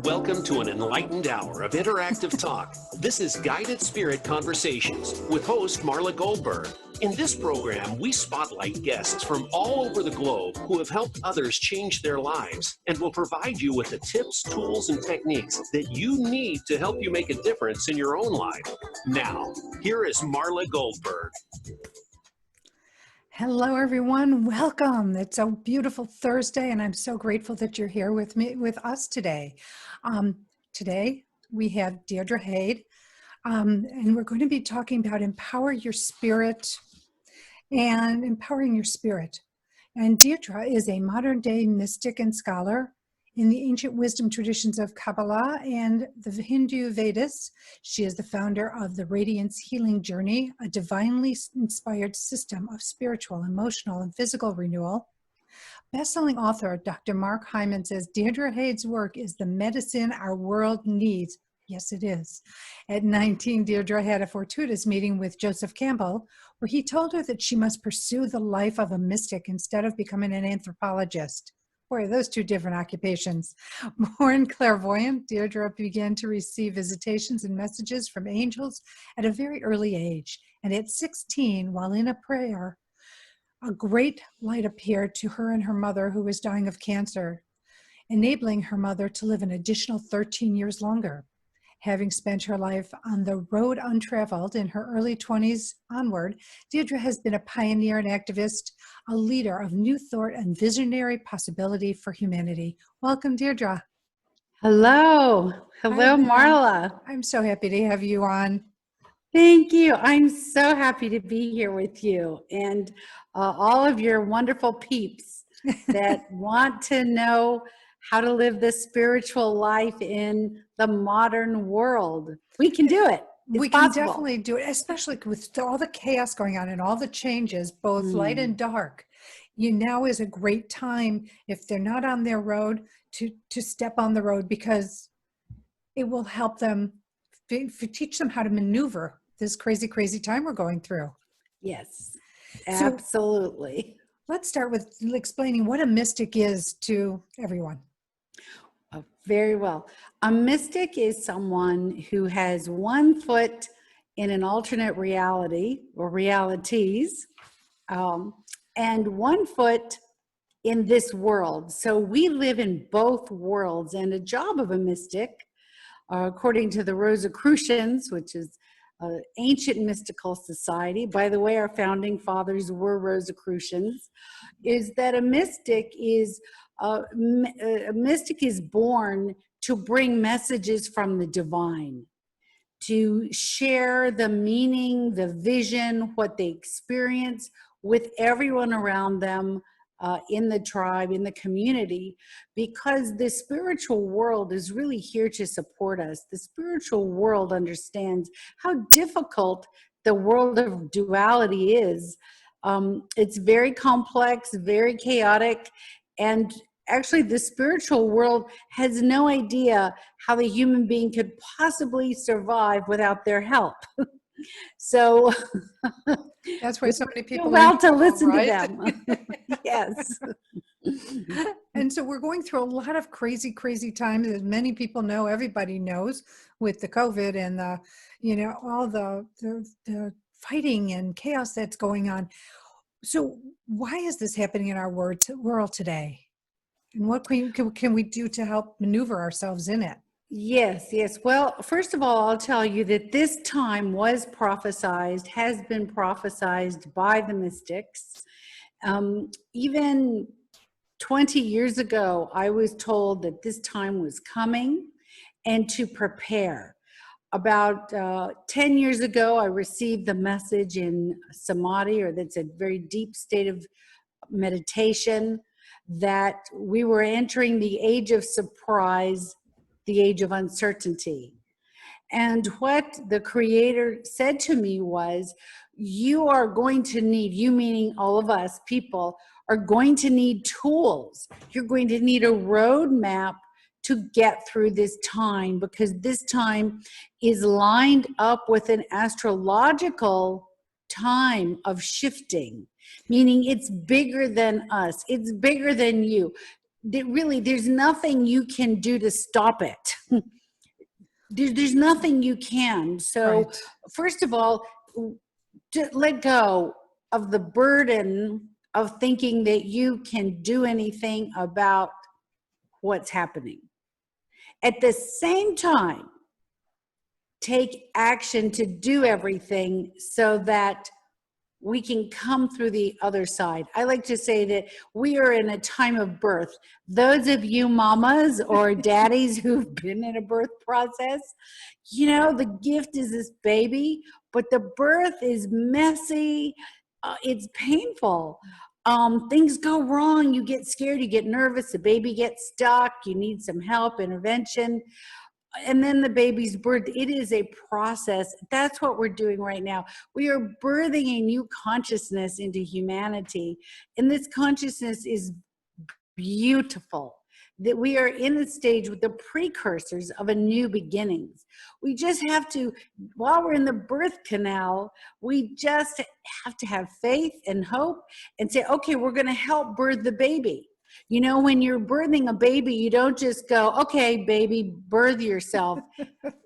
Welcome to an enlightened hour of interactive talk. This is Guided Spirit Conversations with host Marla Goldberg. In this program, we spotlight guests from all over the globe who have helped others change their lives and will provide you with the tips, tools, and techniques that you need to help you make a difference in your own life. Now, here is Marla Goldberg. Hello, everyone. Welcome. It's a beautiful Thursday, and I'm so grateful that you're here with us today. Today, we have Deirdre Hade, and we're going to be talking about empowering your spirit. And Deirdre is a modern-day mystic and scholar in the ancient wisdom traditions of Kabbalah and the Hindu Vedas. She is the founder of the Radiance Healing Journey, a divinely inspired system of spiritual, emotional, and physical renewal. Bestselling author Dr. Hyman says Deirdre Hade's work is the medicine our world needs. Yes, it is. At 19, Deirdre had a fortuitous meeting with Joseph Campbell, where he told her that she must pursue the life of a mystic instead of becoming an anthropologist. Boy, those two different occupations. Born clairvoyant, Deirdre began to receive visitations and messages from angels at a very early age. And at 16, while in a prayer, a great light appeared to her and her mother, who was dying of cancer, enabling her mother to live an additional 13 years longer. Having spent her life on the road untraveled in her early 20s onward, Deirdre has been a pioneer and activist, a leader of new thought and visionary possibility for humanity. Welcome, Deirdre. Hello. Hello, Marla. I'm so happy to have you on. Thank you. I'm so happy to be here with you and all of your wonderful peeps that want to know how to live this spiritual life in the modern world. We can do it. We can definitely do it, especially with all the chaos going on and all the changes, both light and dark. Now is a great time, if they're not on their road, to step on the road, because it will help them, teach them how to maneuver this crazy, crazy time we're going through. Yes, absolutely. So, let's start with explaining what a mystic is to everyone. Very well. A mystic is someone who has one foot in an alternate reality or realities, and one foot in this world. So we live in both worlds, and a job of a mystic, according to the Rosicrucians, which is an ancient mystical society. By the way, our founding fathers were Rosicrucians, is that a mystic is born to bring messages from the divine, to share the meaning, the vision, what they experience with everyone around them, in the tribe, in the community, because the spiritual world is really here to support us. The spiritual world understands how difficult the world of duality is. It's very complex, very chaotic, and actually the spiritual world has no idea how the human being could possibly survive without their help. So that's why so many people well to listen to them. Yes. And so we're going through a lot of crazy, crazy times, as many people know, everybody knows, with the COVID and all the fighting and chaos that's going on. So why is this happening in our world today? And what can we do to help maneuver ourselves in it? Yes. Well, first of all, I'll tell you that this time was prophesized, has been prophesized by the mystics. Even 20 years ago, I was told that this time was coming and to prepare. About 10 years ago, I received the message in Samadhi, or that's a very deep state of meditation, that we were entering the age of surprise, the age of uncertainty. And what the Creator said to me was, you are going to need, you meaning all of us people, are going to need tools. You're going to need a roadmap to get through this time, because this time is lined up with an astrological time of shifting, meaning it's bigger than us. It's bigger than you. there's nothing you can do to stop it. There's nothing you can. So Right. first of all, to let go of the burden of thinking that you can do anything about what's happening. At the same time, take action to do everything so that we can come through the other side. I like to say that we are in a time of birth. Those of you mamas or daddies who've been in a birth process, you know, the gift is this baby, but the birth is messy. It's painful. Things go wrong. You get scared, you get nervous, the baby gets stuck, you need some help, intervention. And then the baby's birth. It is a process. That's what we're doing right now. We are birthing a new consciousness into humanity. And this consciousness is beautiful. That we are in the stage with the precursors of a new beginnings. We just have to, while we're in the birth canal, we just have to have faith and hope and say, okay, we're going to help birth the baby. You know, when you're birthing a baby, you don't just go, okay, baby, birth yourself.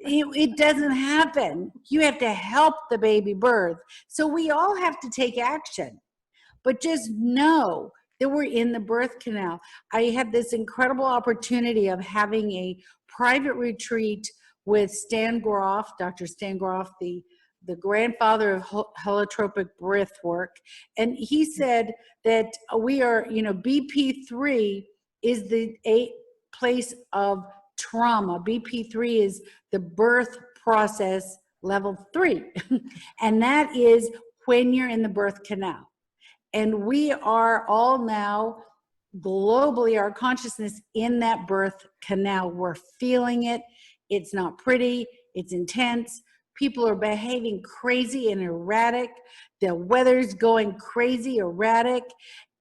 It doesn't happen. You have to help the baby birth. So we all have to take action. But just know that we're in the birth canal. I had this incredible opportunity of having a private retreat with Stan Groff, Dr. Stan Groff, the grandfather of holotropic breath work. And he said that we are, you know, BP3 is the place of trauma. BP3 is the birth process level 3. And that is when you're in the birth canal. And we are all now globally, our consciousness in that birth canal. We're feeling it. It's not pretty. It's intense. People are behaving crazy and erratic. The weather's going crazy, erratic.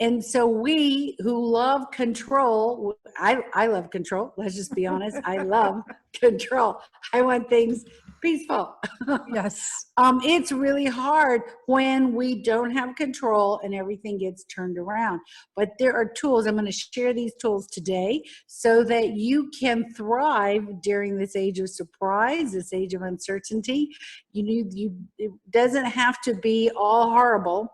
And so we who love control, I love control. Let's just be honest. I love control. I want things peaceful. Yes. It's really hard when we don't have control and everything gets turned around. But there are tools. I'm going to share these tools today so that you can thrive during this age of surprise, this age of uncertainty. It doesn't have to be all horrible.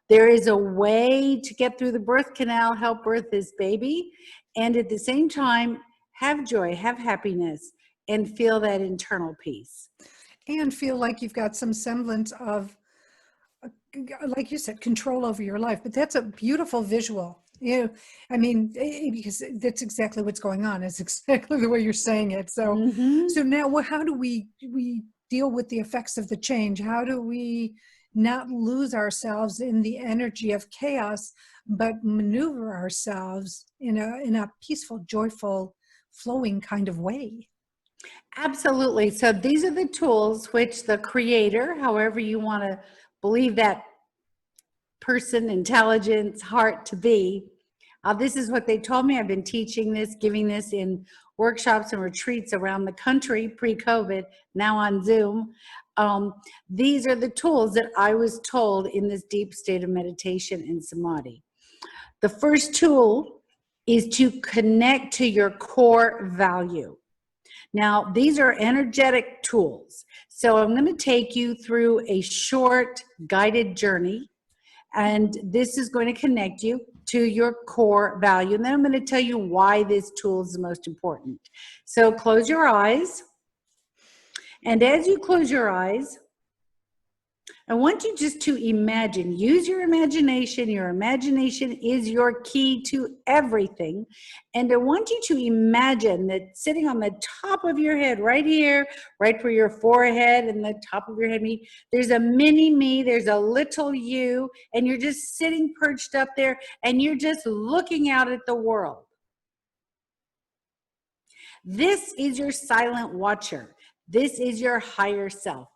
There is a way to get through the birth canal, help birth this baby, and at the same time, have joy, have happiness, and feel that internal peace. And feel like you've got some semblance of, like you said, control over your life. But that's a beautiful visual. You know, I mean, because that's exactly what's going on. It's exactly the way you're saying it. So, so now, how do we deal with the effects of the change? How do we not lose ourselves in the energy of chaos, but maneuver ourselves in a peaceful, joyful, flowing kind of way? Absolutely. So these are the tools which the creator, however you want to believe that person, intelligence, heart to be, this is what they told me. I've been teaching this, giving this in workshops and retreats around the country pre-COVID, now on Zoom. These are the tools that I was told in this deep state of meditation and samadhi. The first tool is to connect to your core value. Now, these are energetic tools. So I'm going to take you through a short guided journey, and this is going to connect you to your core value. And then I'm going to tell you why this tool is the most important. So close your eyes. And as you close your eyes, I want you just to imagine, use your imagination. Your imagination is your key to everything. And I want you to imagine that sitting on the top of your head, right here, right where your forehead and the top of your head meet, there's a mini me, there's a little you, and you're just sitting perched up there and you're just looking out at the world. This is your silent watcher. This is your higher self.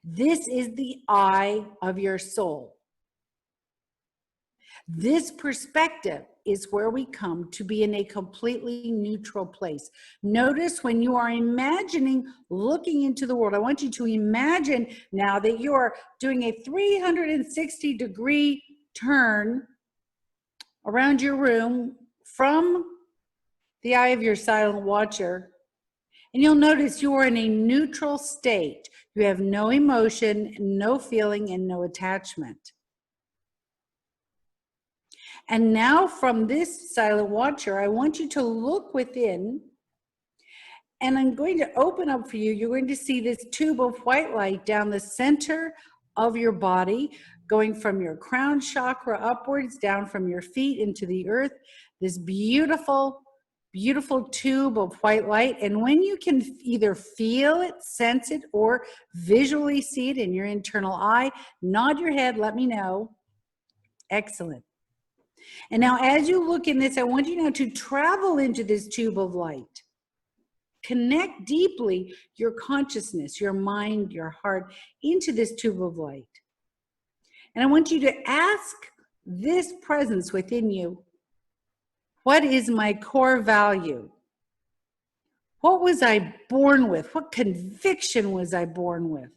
This is the eye of your soul. This perspective is where we come to be in a completely neutral place. Notice when you are imagining looking into the world, I want you to imagine now that you are doing a 360-degree turn around your room from the eye of your silent watcher, and you'll notice you are in a neutral state. You have no emotion, no feeling, and no attachment. And now from this silent watcher, I want you to look within, and I'm going to open up for you. You're going to see this tube of white light down the center of your body, going from your crown chakra upwards, down from your feet into the earth, this beautiful, beautiful tube of white light. And when you can either feel it, sense it, or visually see it in your internal eye, nod your head, let me know. Excellent. And now as you look in this, I want you now to travel into this tube of light. Connect deeply your consciousness, your mind, your heart into this tube of light. And I want you to ask this presence within you, what is my core value? What was I born with? What conviction was I born with?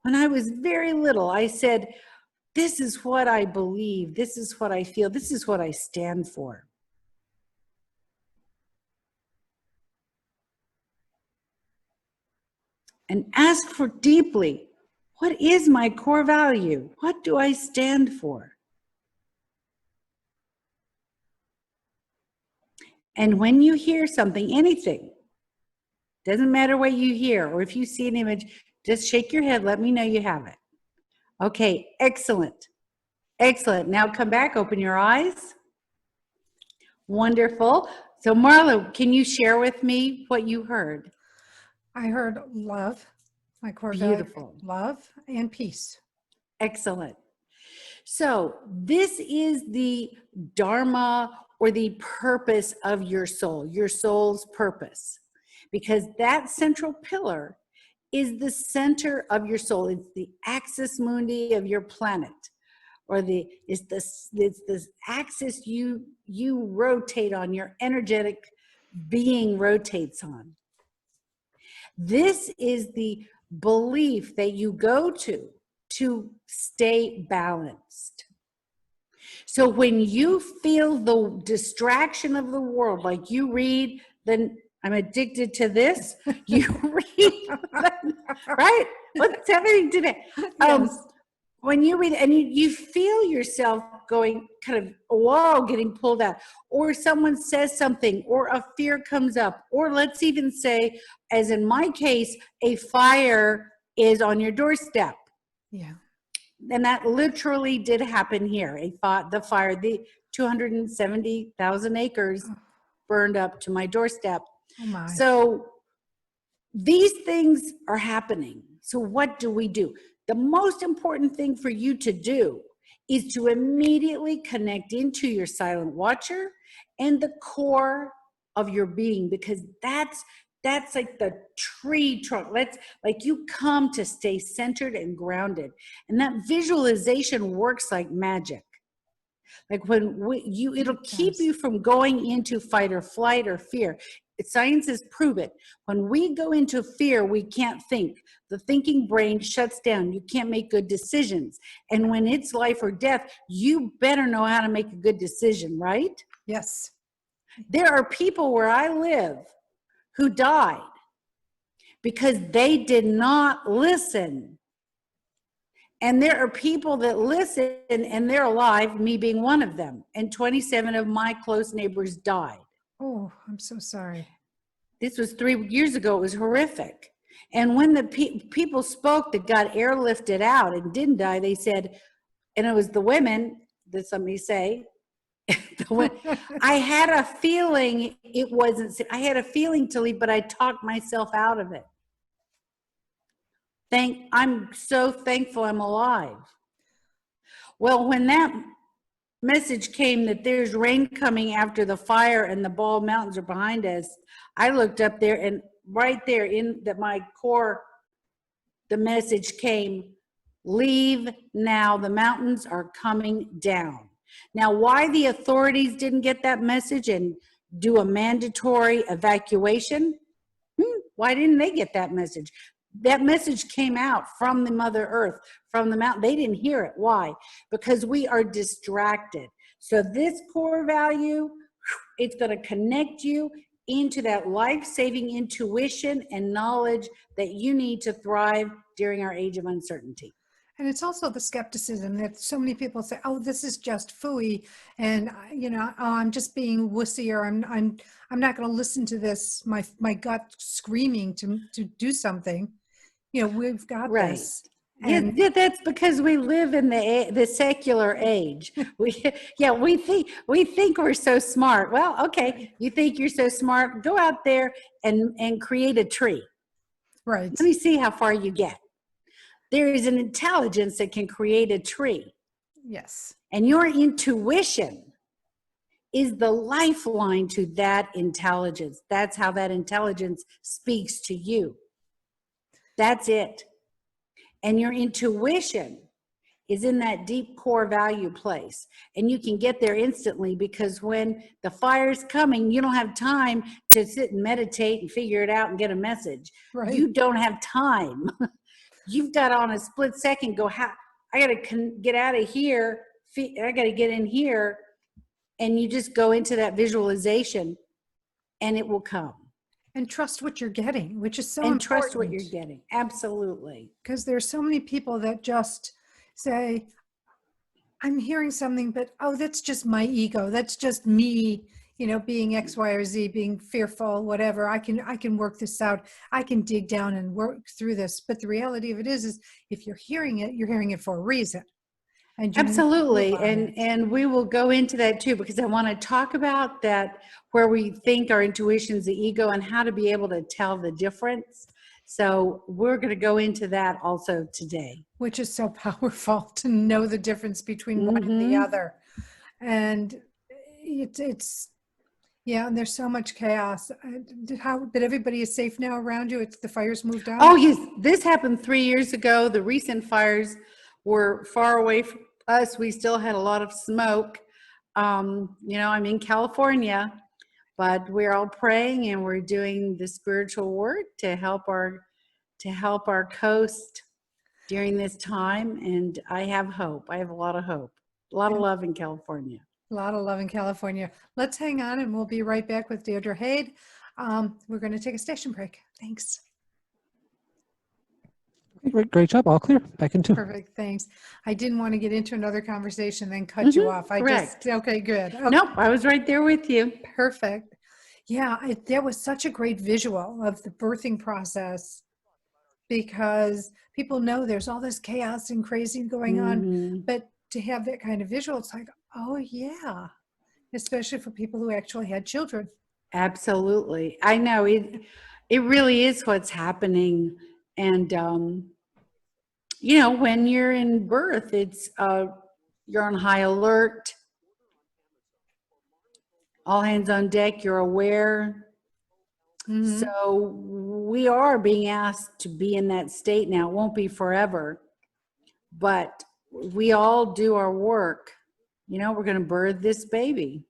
When I was very little, I said, this is what I believe, this is what I feel, this is what I stand for. And ask for deeply, what is my core value? What do I stand for? And when you hear something, anything, doesn't matter what you hear, or if you see an image, just shake your head, let me know you have it. Okay, excellent. Excellent. Now come back, open your eyes. Wonderful. So Marla, can you share with me what you heard? I heard love, my core Beautiful. value, love and peace. Excellent. So this is the dharma or the purpose of your soul's purpose, because that central pillar is the center of your soul. It's the axis mundi of your planet, or it's the axis you rotate on, your energetic being rotates on. This is the belief that you go to stay balanced. So when you feel the distraction of the world, like you read, then I'm addicted to this, you read, right? What's happening today? Yes. When you read and you feel yourself going kind of, whoa, getting pulled out, or someone says something, or a fear comes up, or let's even say, as in my case, a fire is on your doorstep. Yeah. And that literally did happen here. The fire, the 270,000 acres burned up to my doorstep. Oh my. So these things are happening. So what do we do? The most important thing for you to do is to immediately connect into your silent watcher and the core of your being, because that's like the tree trunk. That's like you come to stay centered and grounded. And that visualization works like magic. Like when it'll keep you from going into fight or flight or fear. Science has proven when we go into fear, we can't think. The thinking brain shuts down. You can't make good decisions. And when it's life or death, you better know how to make a good decision, right? Yes. There are people where I live who died because they did not listen. And there are people that listen and they're alive, me being one of them. And 27 of my close neighbors died. Oh, I'm so sorry. This was 3 years ago. It was horrific. And when the people spoke that got airlifted out and didn't die, they said, and it was the women, did somebody say, I had a feeling it wasn't, I had a feeling to leave, but I talked myself out of it. I'm so thankful I'm alive. Well, when that message came that there's rain coming after the fire and the Bald Mountains are behind us, I looked up there, and right there in my core, the message came, leave now, the mountains are coming down. Now, why the authorities didn't get that message and do a mandatory evacuation? Why didn't they get that message? That message came out from the Mother Earth, from the mountain. They didn't hear it. Why? Because we are distracted. So this core value, It's going to connect you into that life-saving intuition and knowledge that you need to thrive during our age of uncertainty. And it's also the skepticism that so many people say, "Oh, this is just phooey," and oh, I'm just being wussy, or I'm not going to listen to this. My gut screaming to do something. We've got this. And yeah, that's because we live in the secular age. We think we're so smart. Well, okay, you think you're so smart? Go out there and create a tree. Right. Let me see how far you get. There is an intelligence that can create a tree. Yes. And your intuition is the lifeline to that intelligence. That's how that intelligence speaks to you. That's it. And your intuition is in that deep core value place. And you can get there instantly, because when the fire's coming, you don't have time to sit and meditate and figure it out and get a message. Right. You don't have time. You've got on a split second, I got to get out of here. I got to get in here. And you just go into that visualization and it will come. And trust what you're getting, which is so important. And trust what you're getting. Absolutely. Because there's so many people that just say, I'm hearing something, but, oh, that's just my ego. That's just me, being X, Y, or Z, being fearful, whatever. I can work this out. I can dig down and work through this. But the reality of it is if you're hearing it for a reason. And absolutely. And we will go into that too, because I want to talk about that, where we think our intuition is the ego and how to be able to tell the difference. So we're going to go into that also today. Which is so powerful, to know the difference between one and the other. And it's and there's so much chaos. Did everybody is safe now around you? The fire's moved on? Oh, yes. This happened 3 years ago. The recent fires were far away from us. We still had a lot of smoke. I'm in California, but we're all praying and we're doing the spiritual work to help our coast during this time. And I have hope. I have a lot of hope, a lot of love in California. A lot of love in California. Let's hang on and we'll be right back with Deirdre Hade. We're going to take a station break. Thanks. Great job. All clear. Back in 2. Perfect. Thanks. I didn't want to get into another conversation, then cut you off. Okay, good. Okay. Nope. I was right there with you. Perfect. Yeah. There was such a great visual of the birthing process, because people know there's all this chaos and crazy going on, but to have that kind of visual, it's like, oh yeah, especially for people who actually had children. Absolutely. I know it really is what's happening. And, when you're in birth, it's, you're on high alert, all hands on deck, you're aware. So we are being asked to be in that state now. It won't be forever, but we all do our work. We're going to birth this baby.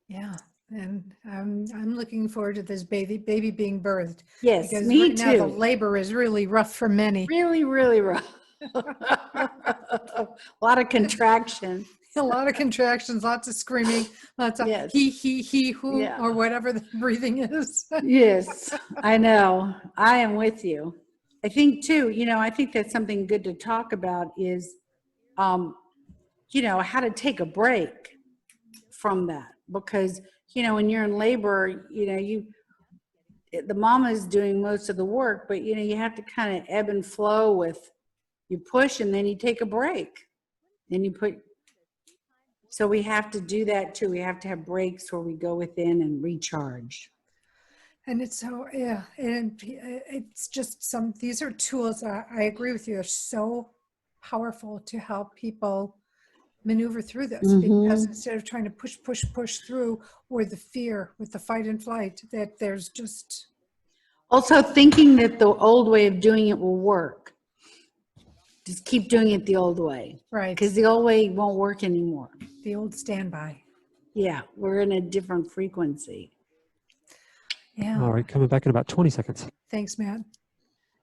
Yeah. And I'm looking forward to this baby being birthed. Yes, because me right too. Now the labor is really rough for many. Really, really rough. A lot of contraction. A lot of contractions, lots of screaming, lots of he, who, or whatever the breathing is. Yes, I know. I am with you. I think too, I think that's something good to talk about is, how to take a break from that. Because, when you're in labor, the mama is doing most of the work, but, you have to kind of ebb and flow with, you push and then you take a break. Then so we have to do that too. We have to have breaks where we go within and recharge. And it's so, and it's just these are tools, I agree with you, they're so powerful to help people maneuver through this, because instead of trying to push through, or the fear with the fight and flight, that there's just. Also thinking that the old way of doing it will work. Just keep doing it the old way. Right. Because the old way won't work anymore. The old standby. Yeah, we're in a different frequency. Yeah. All right, coming back in about 20 seconds. Thanks, Matt.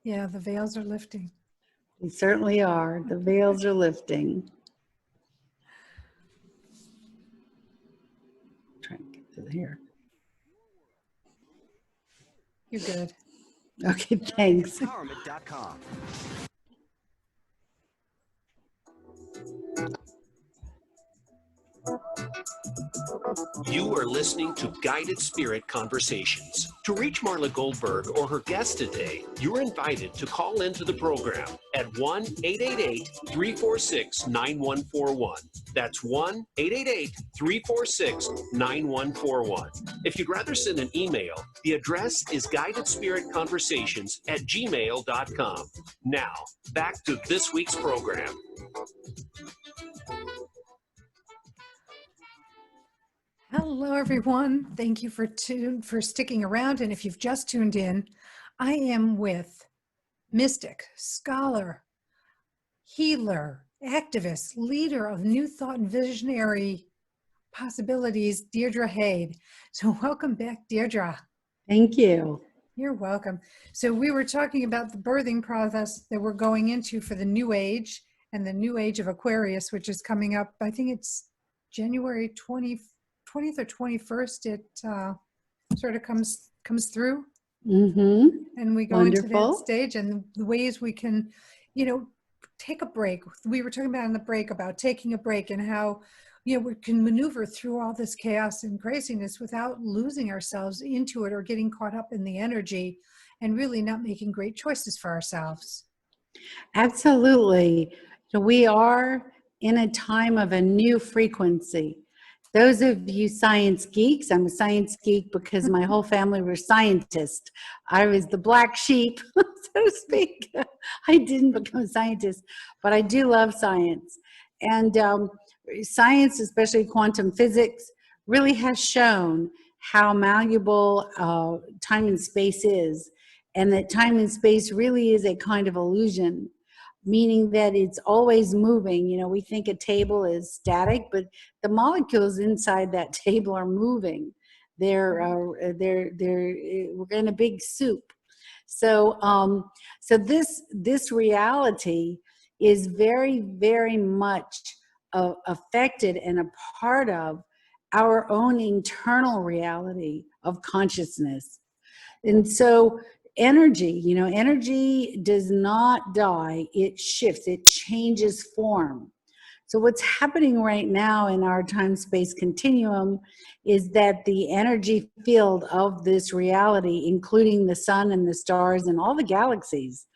Yeah, the veils are lifting. They certainly are. The veils are lifting. Here. You're good. Okay, thanks. Empowerment.com. You are listening to Guided Spirit Conversations. To reach Marla Goldberg or her guest today, you're invited to call into the program at 1-888-346-9141. That's 1-888-346-9141. If you'd rather send an email, the address is guidedspiritconversations@gmail.com. Now, back to this week's program. Hello, everyone. Thank you for sticking around. And if you've just tuned in, I am with mystic, scholar, healer, activist, leader of new thought and visionary possibilities, Deirdre Hade. So welcome back, Deirdre. Thank you. You're welcome. So we were talking about the birthing process that we're going into for the new age and the new age of Aquarius, which is coming up. I think it's January 20th or 21st. It sort of comes through. Mm-hmm. And we go Wonderful. into that stage, and the ways we can, take a break. We were talking about in the break about taking a break and how, we can maneuver through all this chaos and craziness without losing ourselves into it or getting caught up in the energy and really not making great choices for ourselves. Absolutely. So we are in a time of a new frequency. Those of you science geeks, I'm a science geek because my whole family were scientists. I was the black sheep, so to speak. I didn't become a scientist, but I do love science. And science, especially quantum physics, really has shown how malleable time and space is, and that time and space really is a kind of illusion, meaning that it's always moving. We think a table is static, but the molecules inside that table are moving. We're in a big soup. So this reality is very, very much affected and a part of our own internal reality of consciousness. And so energy does not die, it shifts, it changes form. So what's happening right now in our time-space continuum is that the energy field of this reality, including the sun and the stars and all the galaxies,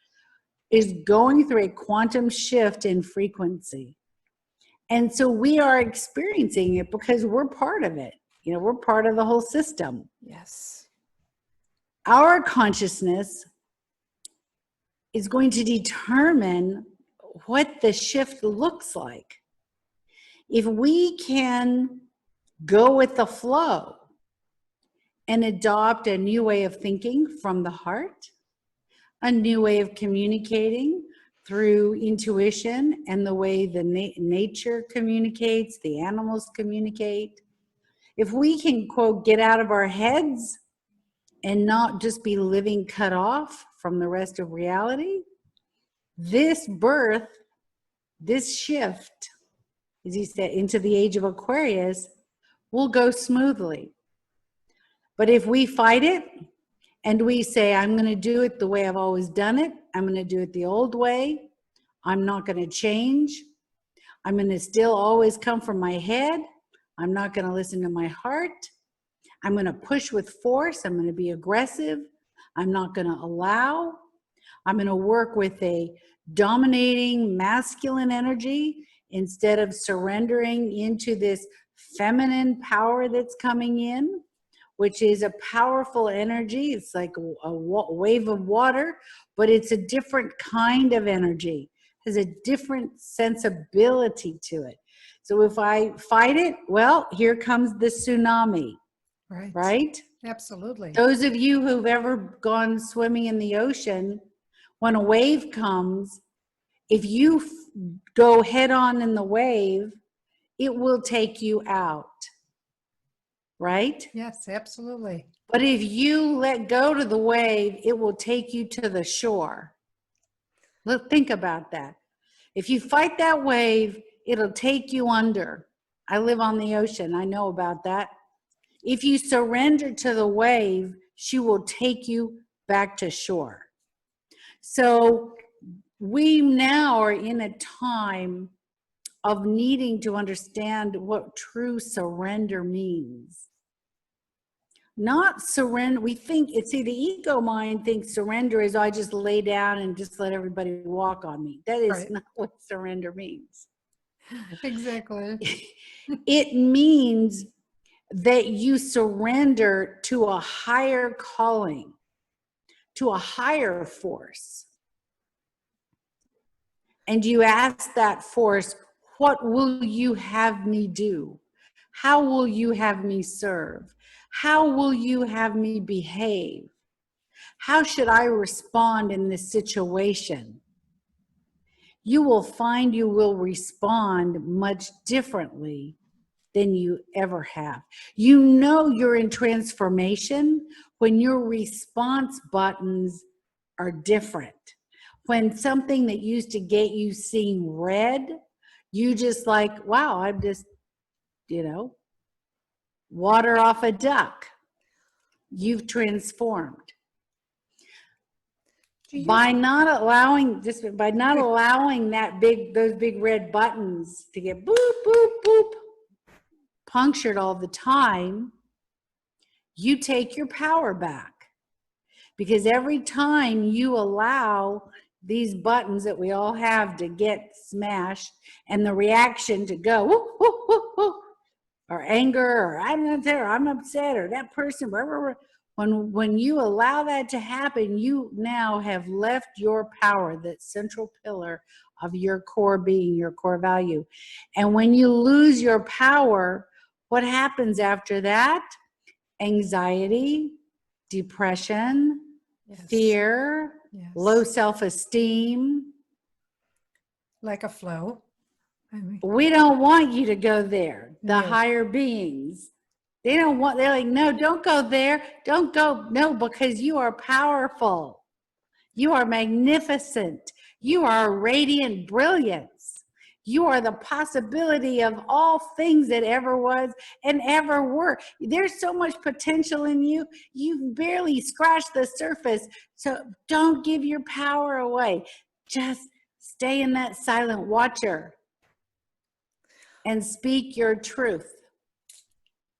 is going through a quantum shift in frequency. And so we are experiencing it because we're part of it. We're part of the whole system. Yes. Our consciousness is going to determine what the shift looks like. If we can go with the flow and adopt a new way of thinking from the heart, a new way of communicating through intuition and the way the nature communicates, the animals communicate, if we can, quote, get out of our heads and not just be living cut off from the rest of reality, this birth, this shift, as you said, into the age of Aquarius will go smoothly. But if we fight it and we say, I'm going to do it the way I've always done it, I'm going to do it the old way, I'm not going to change, I'm going to still always come from my head, I'm not going to listen to my heart, I'm going to push with force, I'm going to be aggressive, I'm not going to allow, I'm going to work with a dominating masculine energy instead of surrendering into this feminine power that's coming in, which is a powerful energy. It's like a wave of water, but it's a different kind of energy. It has a different sensibility to it. So if I fight it, well, here comes the tsunami. Right? Absolutely. Those of you who've ever gone swimming in the ocean, when a wave comes, if you go head on in the wave, it will take you out. Right? Yes, absolutely. But if you let go to the wave, it will take you to the shore. Think about that. If you fight that wave, it'll take you under. I live on the ocean. I know about that. If you surrender to the wave, she will take you back to shore. So we now are in a time of needing to understand what true surrender means. Not surrender. We think the ego mind thinks surrender is, I just lay down and just let everybody walk on me. That is Right. not what surrender means. Exactly. It means that you surrender to a higher calling, to a higher force. And you ask that force, what will you have me do? How will you have me serve? How will you have me behave? How should I respond in this situation? You will find you will respond much differently than you ever have. You know you're in transformation when your response buttons are different. When something that used to get you seeing red, you just like, wow, I'm just, water off a duck. You've transformed. By not allowing those big red buttons to get boop, boop, boop, punctured all the time, you take your power back. Because every time you allow these buttons that we all have to get smashed and the reaction to go, whoop, whoop, whoop, whoop, or anger, or I'm not there, I'm upset, or that person, blah, blah, blah. When you allow that to happen, you now have left your power, that central pillar of your core being, your core value. And when you lose your power, what happens after that? Anxiety, depression, Yes. fear, Yes. low self-esteem. Like a flow. We don't want you to go there. The No. higher beings, they're like, no, don't go there. Don't go. No, because you are powerful. You are magnificent. You are radiant brilliance. You are the possibility of all things that ever was and ever were. There's so much potential in you. You've barely scratched the surface. So don't give your power away. Just stay in that silent watcher and speak your truth.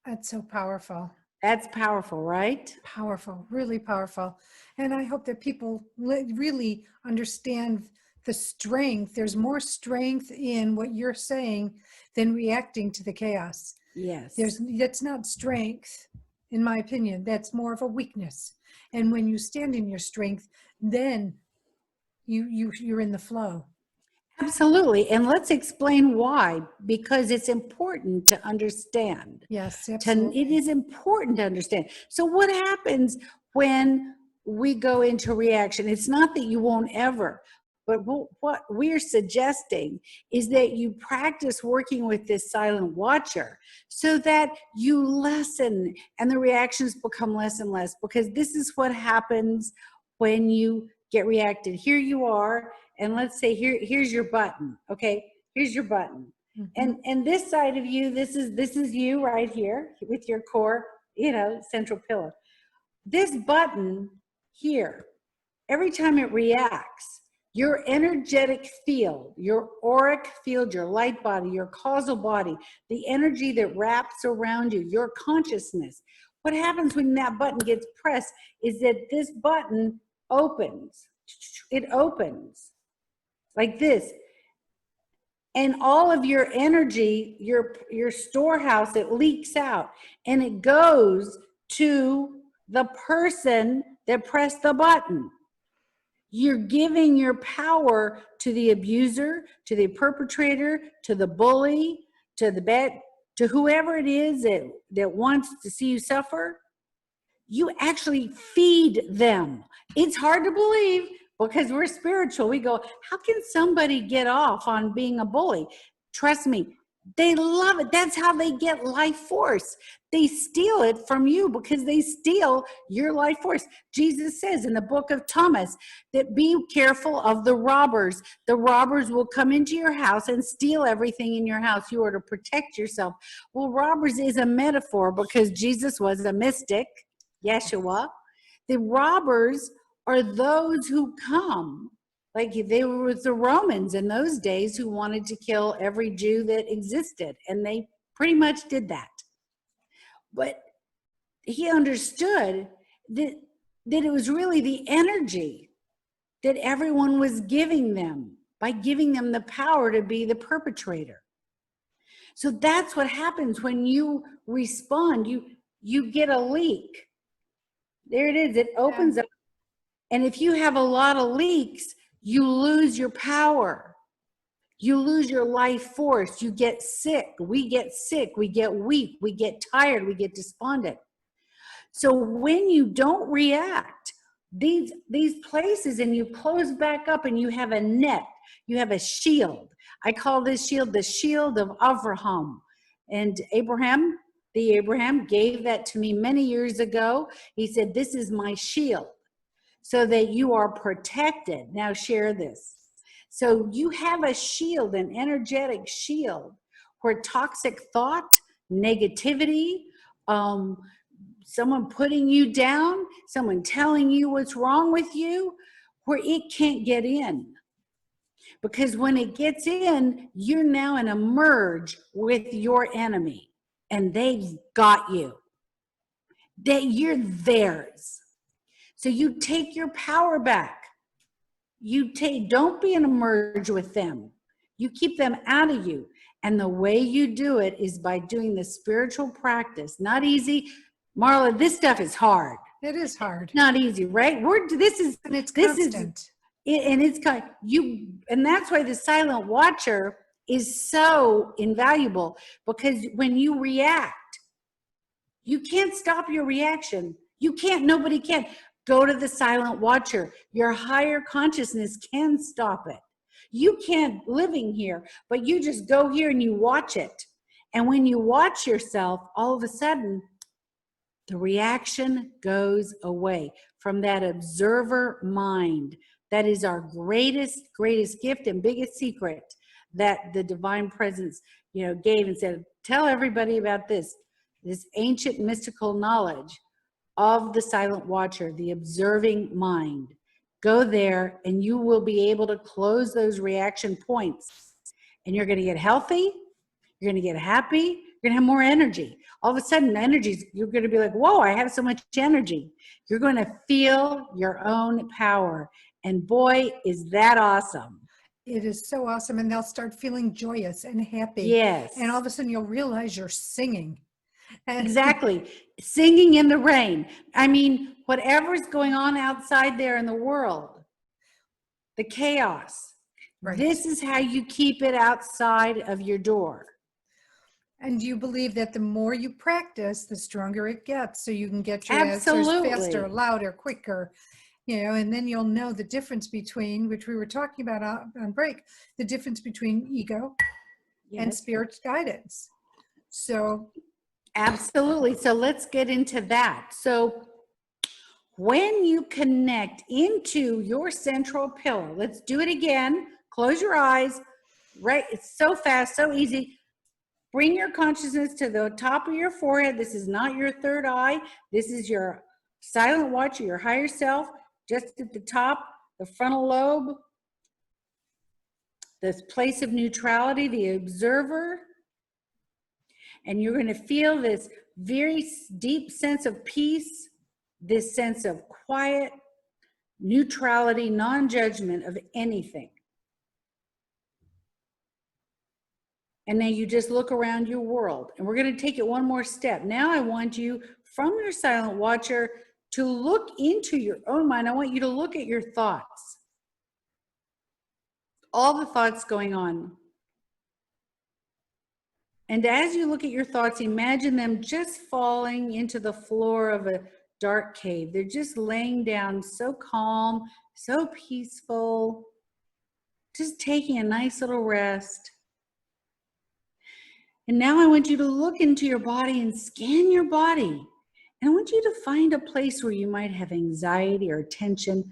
That's so powerful. That's powerful, right? Powerful, really powerful. And I hope that people really understand the strength. There's more strength in what you're saying than reacting to the chaos. Yes. That's not strength, in my opinion. That's more of a weakness. And when you stand in your strength, then you're in the flow. Absolutely. And let's explain why, because it's important to understand. Yes, absolutely. It is important to understand. So what happens when we go into reaction? It's not that you won't ever, but what we're suggesting is that you practice working with this silent watcher so that you lessen and the reactions become less and less, because this is what happens when you get reacted. Here you are. And let's say here's your button. Okay, here's your button. Mm-hmm. And this side of you, this is you right here with your core, central pillar. This button here, every time it reacts, your energetic field, your auric field, your light body, your causal body, the energy that wraps around you, your consciousness. What happens when that button gets pressed is that this button opens. It opens. Like this. And all of your energy, your storehouse, it leaks out and it goes to the person that pressed the button. You're giving your power to the abuser, to the perpetrator, to the bully, to to whoever it is that wants to see you suffer. You actually feed them. It's hard to believe, because we're spiritual. We go, how can somebody get off on being a bully? Trust me, They love it. That's how they get life force. They steal it from you because they steal your life force. Jesus says in the book of Thomas that be careful of the robbers. The robbers will come into your house and steal everything in your house. You are to protect yourself. Well, robbers is a metaphor because Jesus was a mystic, Yeshua. The robbers are those who come. Like they were with the Romans in those days who wanted to kill every Jew that existed. And they pretty much did that. But he understood that it was really the energy that everyone was giving them by giving them the power to be the perpetrator. So that's what happens when you respond. You get a leak. There it is. It opens up. And if you have a lot of leaks, you lose your power. You lose your life force. You get sick. We get sick. We get weak. We get tired. We get despondent. So when you don't react, these places, and you close back up and you have a net, you have a shield. I call this shield the shield of Avraham. And Abraham gave that to me many years ago. He said, this is my shield, so that you are protected. Now share this. So you have a shield, an energetic shield, where toxic thought, negativity, someone putting you down, someone telling you what's wrong with you, where it can't get in. Because when it gets in, you're now in a merge with your enemy, and they've got you. You're theirs. So you take your power back. Don't be in a merge with them. You keep them out of you. And the way you do it is by doing the spiritual practice. Not easy. Marla, this stuff is hard. It is hard. Not easy, right? And it's constant. And that's why the silent watcher is so invaluable, because when you react, you can't stop your reaction. Nobody can. Go to the silent watcher. Your higher consciousness can stop it. You can't living here, but you just go here and you watch it. And when you watch yourself, all of a sudden, the reaction goes away from that observer mind. That is our greatest gift and biggest secret that the divine presence, gave and said, tell everybody about this ancient mystical knowledge of the silent watcher, the observing mind. Go there and you will be able to close those reaction points, and you're going to get healthy. You're going to get happy. You're going to have more energy. All of a sudden, you're going to be like, whoa, I have so much energy. You're going to feel your own power. And boy, is that awesome. It is so awesome. And they'll start feeling joyous and happy. Yes. And all of a sudden you'll realize you're singing. Exactly. Singing in the rain. I mean, whatever's going on outside there in the world, the chaos, right. This is how you keep it outside of your door. And you believe that the more you practice, the stronger it gets. So you can get your answers faster, louder, quicker, and then you'll know the difference between, which we were talking about on break, the difference between ego and spirit guidance. So absolutely. So let's get into that. So when you connect into your central pillar, let's do it again. Close your eyes. Right. It's so fast, so easy. Bring your consciousness to the top of your forehead. This is not your third eye. This is your silent watcher, your higher self, just at the top, the frontal lobe, this place of neutrality, the observer. And you're going to feel this very deep sense of peace, this sense of quiet, neutrality, non-judgment of anything. And then you just look around your world. And we're going to take it one more step. Now I want you, from your silent watcher, to look into your own mind. I want you to look at your thoughts. All the thoughts going on. And as you look at your thoughts, imagine them just falling into the floor of a dark cave. They're just laying down so calm, so peaceful, just taking a nice little rest. And now I want you to look into your body and scan your body. And I want you to find a place where you might have anxiety or tension.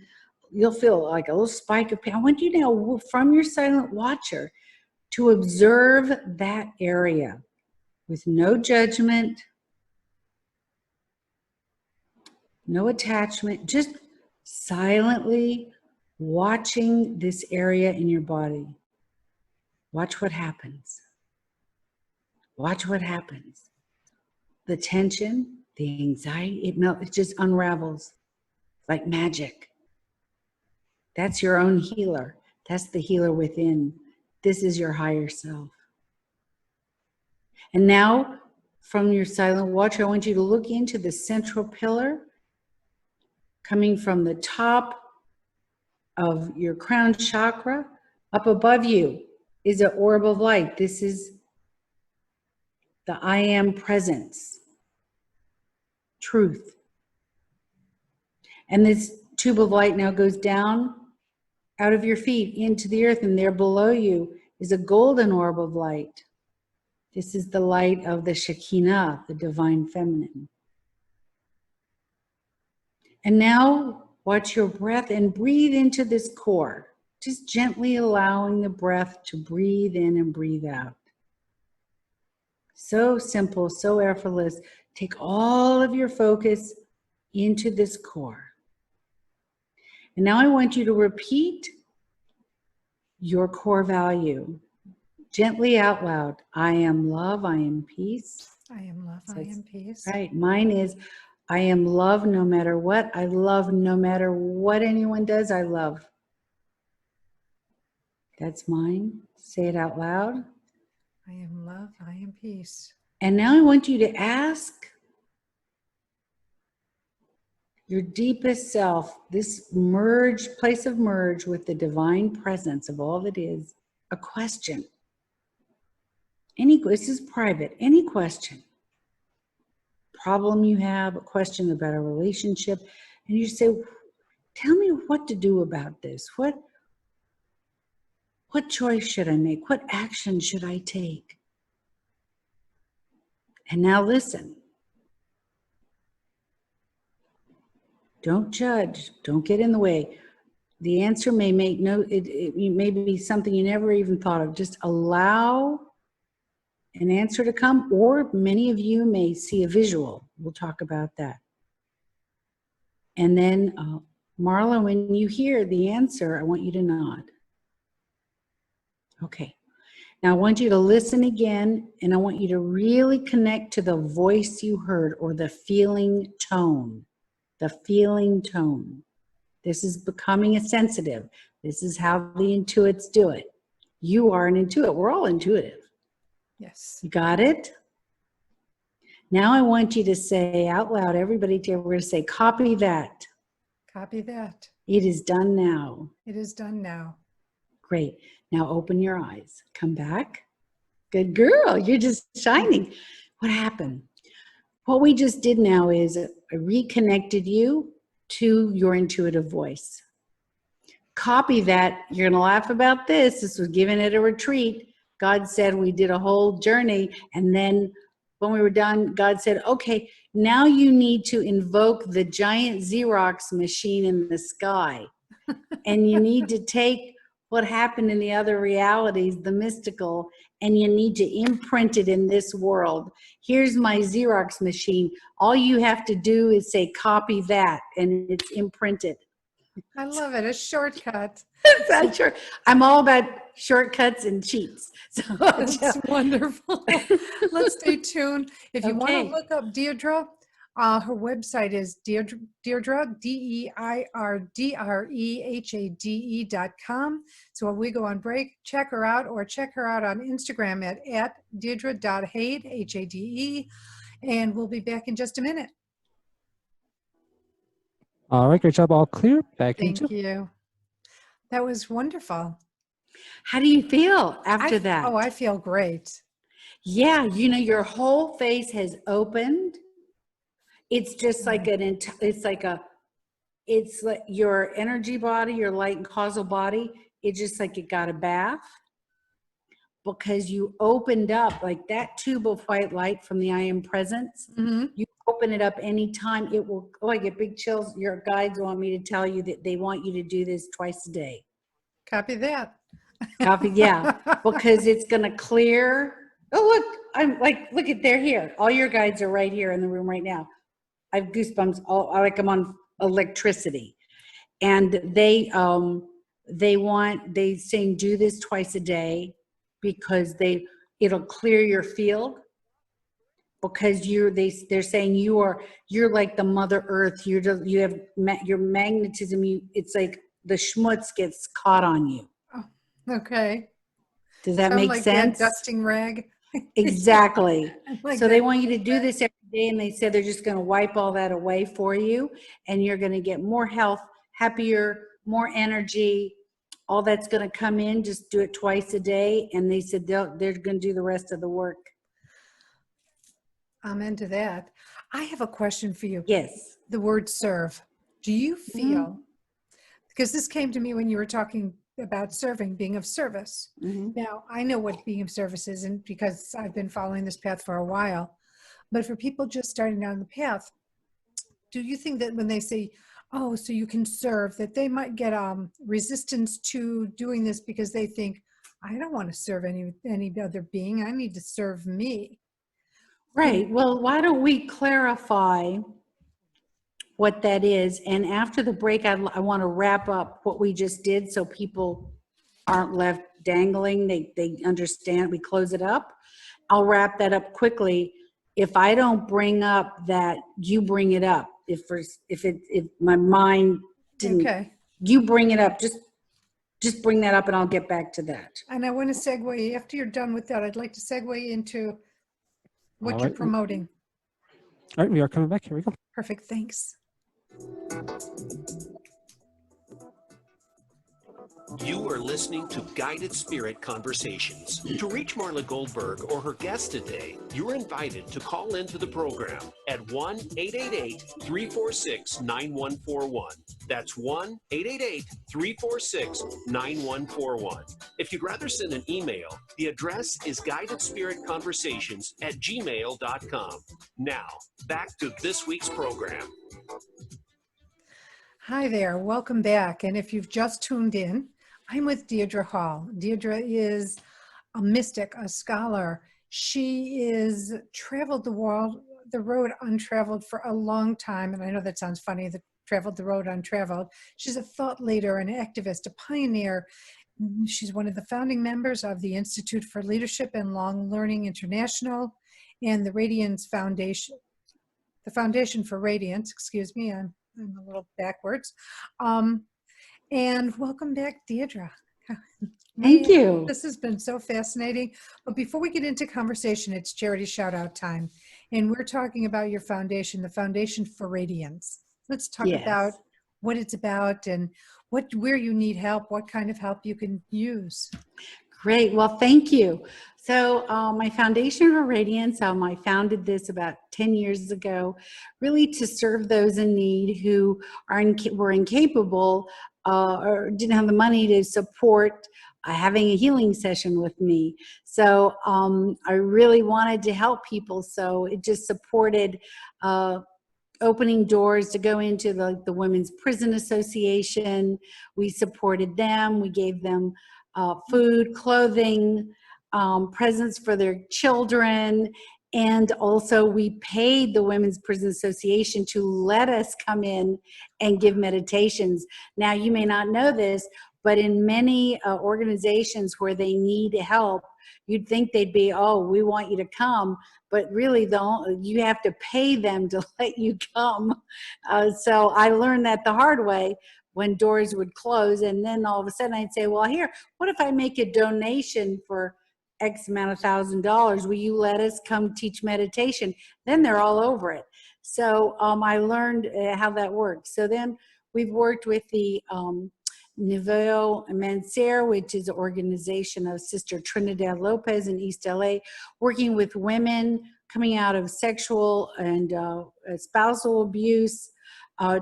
You'll feel like a little spike of pain. I want you now, from your silent watcher, to observe that area with no judgment, no attachment, just silently watching this area in your body. Watch what happens. Watch what happens. The tension, the anxiety, it just unravels like magic. That's your own healer. That's the healer within. This is your higher self. And now, from your silent watcher, I want you to look into the central pillar, coming from the top of your crown chakra. Up above you is an orb of light. This is the I am presence, truth. And this tube of light now goes down out of your feet into the earth, and there below you is a golden orb of light. This is the light of the Shekinah, the divine feminine. And now watch your breath and breathe into this core, just gently allowing the breath to breathe in and breathe out. So simple, so effortless. Take all of your focus into this core. And now I want you to repeat your core value gently out loud. I am love, I am peace. I am love, I am peace. Right. Mine is I am love no matter what. I love no matter what anyone does, I love. That's mine. Say it out loud. I am love, I am peace. And now I want you to ask your deepest self, this place of merge with the divine presence of all that is, a question. This is private, any question. Problem you have, a question about a relationship, and you say, tell me what to do about this. What choice should I make? What action should I take? And now listen. Don't judge. Don't get in the way. The answer may make it may be something you never even thought of. Just allow an answer to come, or many of you may see a visual. We'll talk about that. And then, Marla, when you hear the answer, I want you to nod. Okay. Now I want you to listen again, and I want you to really connect to the voice you heard, or the feeling tone. The feeling tone. This is becoming a sensitive. This is how the intuits do it. You are an intuit. We're all intuitive. Yes. You got it? Now I want you to say out loud, everybody, we're going to say, copy that. Copy that. It is done now. It is done now. Great. Now open your eyes. Come back. Good girl. You're just shining. What happened? What we just did now is I reconnected you to your intuitive voice. Copy that. You're going to laugh about this. This was given at a retreat. God said we did a whole journey, and then when we were done, God said, okay, now you need to invoke the giant Xerox machine in the sky, and you need to take what happened in the other realities, the mystical, and you need to imprint it in this world. Here's my Xerox machine. All you have to do is say, copy that, and it's imprinted. I love it. A shortcut. That's sure. I'm all about shortcuts and cheats. So That's wonderful. Let's stay tuned. If you want to look up Deirdre, her website is Deirdre, DeirdreHade.com. So when we go on break, check her out, or check her out on Instagram at Deirdre.Hade, Hade. And we'll be back in just a minute. All right, great job. All clear. Back Thank into. you. That was wonderful. How do you feel after that? Oh, I feel great. Yeah, your whole face has opened. It's just like it's like your energy body, your light and causal body. It's just like it got a bath. because you opened up like that tube of white light from the I Am Presence. Mm-hmm. You open it up anytime, it will, oh, I get big chills. Your guides want me to tell you that they want you to do this twice a day. Copy that. Copy, yeah, because it's going to clear. Oh, look, I'm like, look at, they're here. All your guides are right here in the room right now. I have goosebumps. I like them on electricity. And they saying do this twice a day because it'll clear your field, because they're saying you're like the Mother Earth. You have your magnetism. It's like the schmutz gets caught on you. Oh, okay. Does that Sound make like sense? That dusting rag. Exactly. Like So they that. want you to do this every day, and they said they're just going to wipe all that away for you, and you're going to get more health, happier, more energy. All that's going to come in. Just do it twice a day, and they said they're going to do the rest of the work. I'm into that. I have a question for you. Yes. The word serve. Do you feel, because this came to me when you were talking about serving, being of service. Mm-hmm. Now, I know what being of service is, and because I've been following this path for a while. But for people just starting down the path, do you think that when they say, oh, so you can serve, that they might get resistance to doing this because they think, I don't want to serve any other being. I need to serve me. Right. Well, why don't we clarify what that is? And after the break, I want to wrap up what we just did so people aren't left dangling. They understand. We close it up. I'll wrap that up quickly. If I don't bring up that, you bring it up. If my mind didn't, Okay. you bring it up. Just bring that up, and I'll get back to that. And I want to segue, after you're done with that, I'd like to segue into what you're promoting. All right, we are coming back. Here we go. Perfect. Thanks. You are listening to Guided Spirit Conversations. To reach Marla Goldberg or her guest today, you're invited to call into the program at 1-888-346-9141. That's 1-888-346-9141. If you'd rather send an email, the address is guidedspiritconversations@gmail.com. Now, back to this week's program. Hi there. Welcome back. And if you've just tuned in, I'm with Deirdre Hade. Deirdre is a mystic, a scholar. She is traveled the world, the road untraveled for a long time. And I know that sounds funny, that traveled the road untraveled. She's a thought leader, an activist, a pioneer. She's one of the founding members of the Institute for Leadership and Long Learning International and the Radiance Foundation, the Foundation for Radiance, excuse me, I'm a little backwards. And welcome back, Deirdre. Thank you. This has been so fascinating. But before we get into conversation, it's charity shout out time. And we're talking about your foundation, the Foundation for Radiance. Let's talk about what it's about and where you need help, what kind of help you can use. Great. Well, thank you. So my Foundation for Radiance, I founded this about 10 years ago, really to serve those in need who were incapable or didn't have the money to support having a healing session with me. So I really wanted to help people. So it just supported opening doors to go into the Women's Prison Association. We supported them. We gave them food, clothing, presents for their children, and also we paid the Women's Prison Association to let us come in and give meditations. Now, you may not know this, but in many organizations where they need help, you'd think they'd be, oh, we want you to come, but really you have to pay them to let you come. So I learned that the hard way, when doors would close, and then all of a sudden I'd say, well, here, what if I make a donation for X amount of $1,000? Will you let us come teach meditation? Then they're all over it. So I learned how that works. So then we've worked with the Nouveau Menser, which is an organization of Sister Trinidad Lopez in East LA, working with women coming out of sexual and spousal abuse,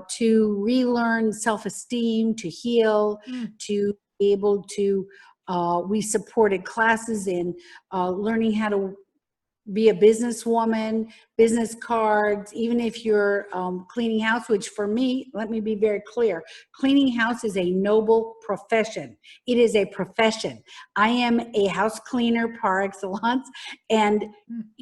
to relearn self-esteem, to heal, to be able to We supported classes in learning how to be a businesswoman, business cards, even if you're cleaning house, which for me, let me be very clear, cleaning house is a noble profession. It is a profession. I am a house cleaner par excellence, and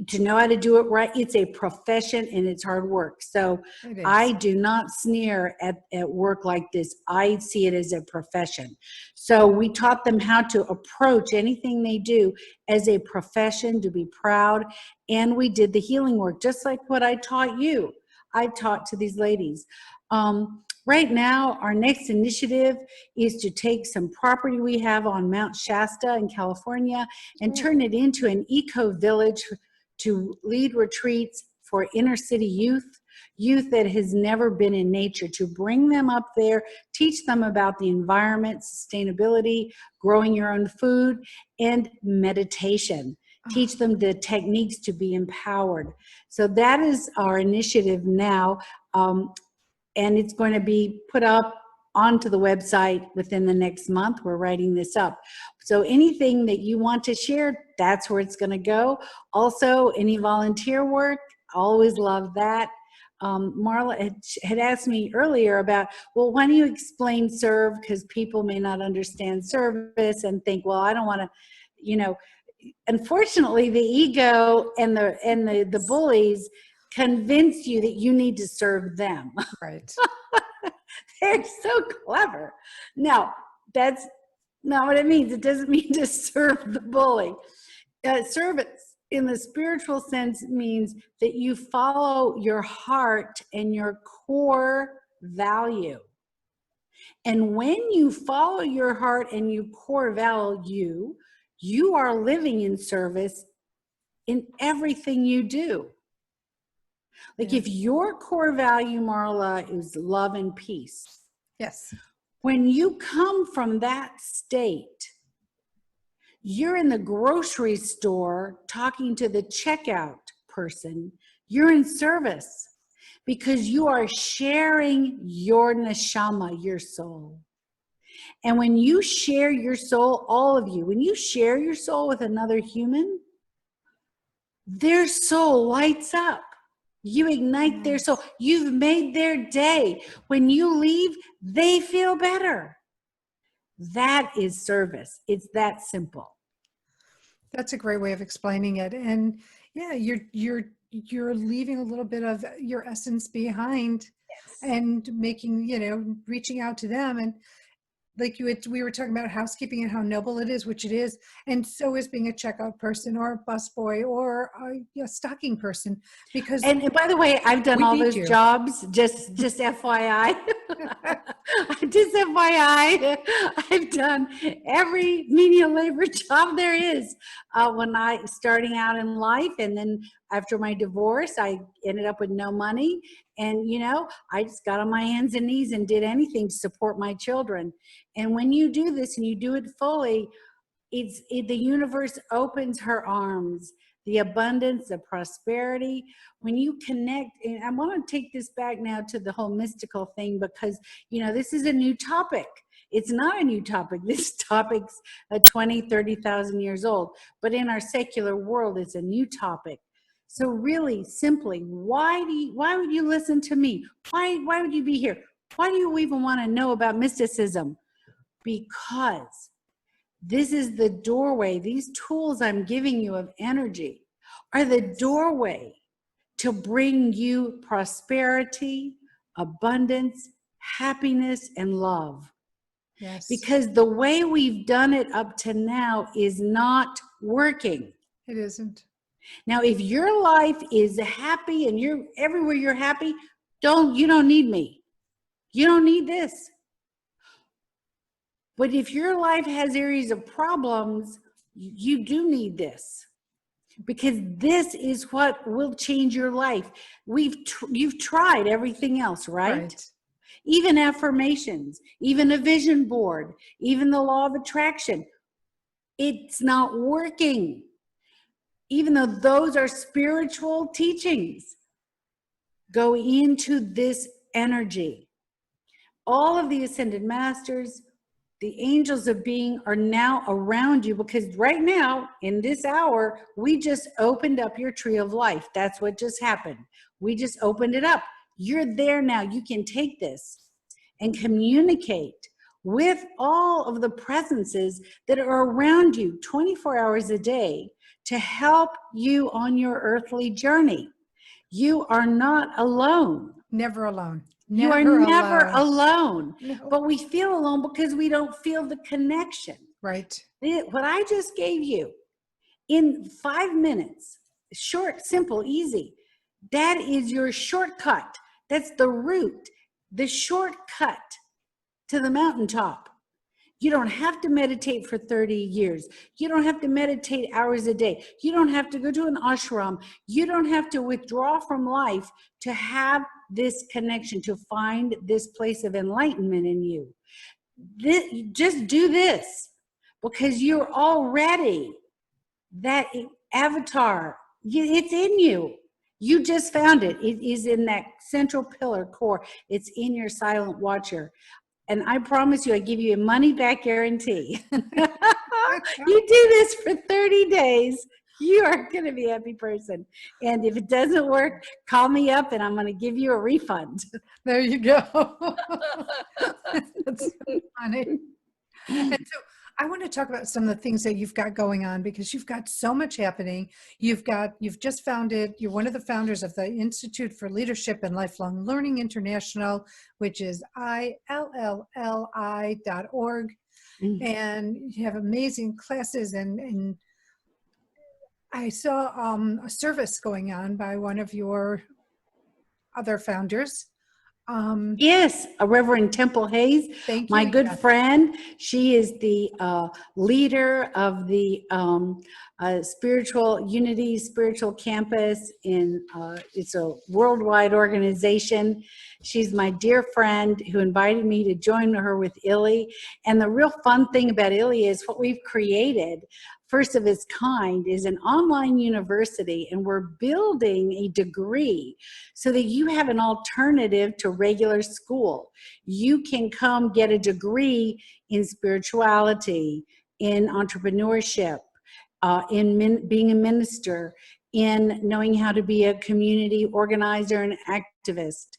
to know how to do it right, it's a profession and it's hard work. So I do not sneer at work like this. I see it as a profession. So we taught them how to approach anything they do as a profession, to be proud. And we did the healing work, just like what I taught you. I taught to these ladies. Right now, our next initiative is to take some property we have on Mount Shasta in California and turn it into an eco-village to lead retreats for inner city youth that has never been in nature, to bring them up there, teach them about the environment, sustainability, growing your own food, and meditation. Teach them the techniques to be empowered. So that is our initiative now, and it's going to be put up onto the website within the next month. We're writing this up. So anything that you want to share, that's where it's going to go. Also, any volunteer work, always love that. Marla had asked me earlier about, well, why don't you explain serve? Because people may not understand service and think, well, I don't want to, you know. Unfortunately, the ego and the bullies convince you that you need to serve them. Right. They're so clever. Now, that's not what it means. It doesn't mean to serve the bully. Service in the spiritual sense means that you follow your heart and your core value. And when you follow your heart and your core value, you are living in service in everything you do. Like if your core value, Marla, is love and peace. Yes. When you come from that state, you're in the grocery store talking to the checkout person, you're in service because you are sharing your neshama, your soul. And when you share your soul, all of you, when you share your soul with another human, their soul lights up. You ignite their soul. You've made their day. When you leave, they feel better. That is service. It's that simple. That's a great way of explaining it. And yeah, you're leaving a little bit of your essence behind and making, reaching out to them. And like we were talking about housekeeping and how noble it is, which it is, and so is being a checkout person or a busboy or a stocking person. Because and by the way, I've done all those jobs. Just FYI, just FYI, I've done every menial labor job there is. When I starting out in life, and then after my divorce, I ended up with no money. And, I just got on my hands and knees and did anything to support my children. And when you do this and you do it fully, the universe opens her arms, the abundance, the prosperity. When you connect, and I want to take this back now to the whole mystical thing, because, this is a new topic. It's not a new topic. This topic's 20, 30,000 years old. But in our secular world, it's a new topic. So really, simply, why would you listen to me? Why would you be here? Why do you even want to know about mysticism? Because this is the doorway. These tools I'm giving you of energy are the doorway to bring you prosperity, abundance, happiness, and love. Yes. Because the way we've done it up to now is not working. It isn't. Now, if your life is happy and you're everywhere you're happy, you don't need me. You don't need this. But if your life has areas of problems, you do need this. Because this is what will change your life. You've tried everything else, right? Even affirmations, even a vision board, even the law of attraction. It's not working. Even though those are spiritual teachings, go into this energy. All of the ascended masters, The angels of being are now around you, because right now, in this hour, we just opened up your tree of life. That's what just happened. We just opened it up. You're there now. You can take this and communicate with all of the presences that are around you 24 hours a day to help you on your earthly journey. You are not alone. Never alone. You are never alone. No. But we feel alone because we don't feel the connection. Right. What I just gave you in 5 minutes, short, simple, easy, that is your shortcut. That's the route, the shortcut to the mountaintop. You don't have to meditate for 30 years. You don't have to meditate hours a day. You don't have to go to an ashram. You don't have to withdraw from life to have this connection, to find this place of enlightenment in you. Just do this, because you're already that avatar. It's in you. You just found it. It is in that central pillar core. It's in your silent watcher. And I promise you, I give you a money-back guarantee. You do this for 30 days, you are going to be a happy person. And if it doesn't work, call me up and I'm going to give you a refund. There you go. That's so funny. And so I want to talk about some of the things that you've got going on, because you've got so much happening. You've just founded, you're one of the founders of the Institute for Leadership and Lifelong Learning International, which is ILLI.org. Mm-hmm. And you have amazing classes, and I saw a service going on by one of your other founders. Yes, a Reverend Temple Hayes, thank you. My good friend. She is the leader of the Spiritual Unity Spiritual Campus. It's a worldwide organization. She's my dear friend who invited me to join her with Illy. And the real fun thing about Illy is what we've created, first of its kind, is an online university, and we're building a degree so that you have an alternative to regular school. You can come get a degree in spirituality, in entrepreneurship, in being a minister, in knowing how to be a community organizer and activist.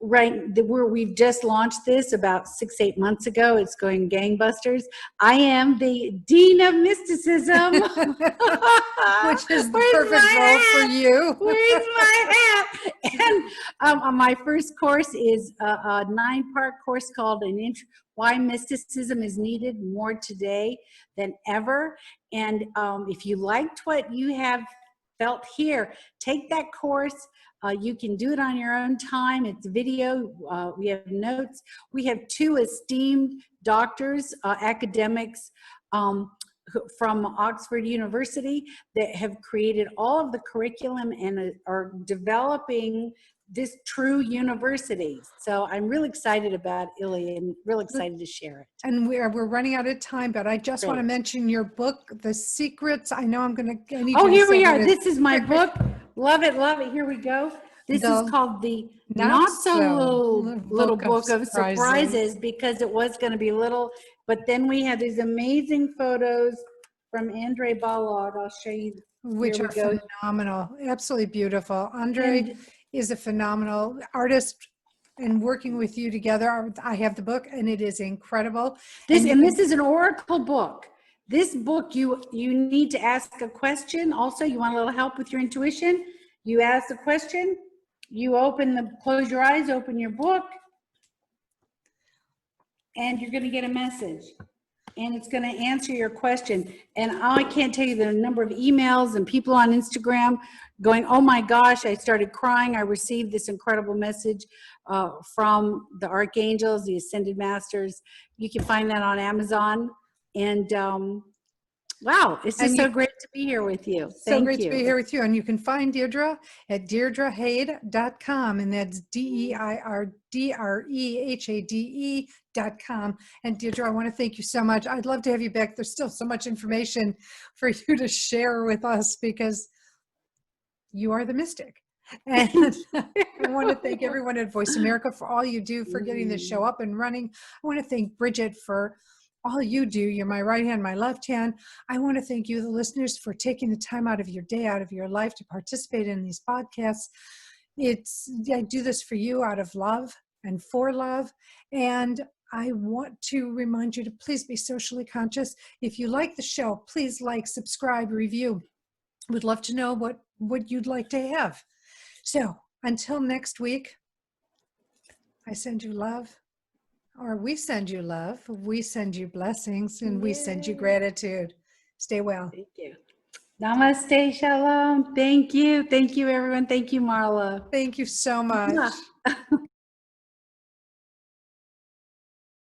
We've just launched this about 6-8 months ago. It's going gangbusters. I am the Dean of Mysticism. Which is the perfect role for you. Where's my hat? And my first course is a 9-part course called Why Mysticism is Needed More Today Than Ever. And if you liked what you have felt here, take that course. You can do it on your own time. It's video. We have notes. We have 2 esteemed doctors, academics from Oxford University that have created all of the curriculum and are developing this true university. So I'm really excited about Illy and really excited to share it. And we're running out of time, but I just want to mention your book, The Secrets. I know I'm going to need here we are. This is my book. Love it, love it. Here we go. This is called the Not So Little Book of Surprises, because it was going to be little, but then we have these amazing photos from Andre Ballard. I'll show you. Which are phenomenal. Absolutely beautiful. Andre is a phenomenal artist, and working with you together, I have the book and it is incredible. This is an oracle book. This book, you need to ask a question. Also, you want a little help with your intuition, you ask a question, you close your eyes, open your book, and you're going to get a message. And it's going to answer your question. And I can't tell you the number of emails and people on Instagram going, oh my gosh, I started crying. I received this incredible message from the archangels, the ascended masters. You can find that on Amazon. And wow, it's just so great to be here with you. So great to be here with you. And you can find Deirdre at DeirdreHade.com, and that's DeirdreHade.com. And Deirdre, I want to thank you so much. I'd love to have you back. There's still so much information for you to share with us, because you are the mystic. And I want to thank everyone at Voice America for all you do for getting the show up and running. I want to thank Bridget for all you do. You're my right hand, my left hand. I want to thank you, the listeners, for taking the time out of your day, out of your life to participate in these podcasts. I do this for you out of love and for love. And I want to remind you to please be socially conscious. If you like the show, please like, subscribe, review. We'd love to know what you'd like to have. So until next week, I send you love, or we send you love, we send you blessings, and we send you gratitude. Stay well. Thank you. Namaste, shalom. Thank you. Thank you, everyone. Thank you, Marla. Thank you so much.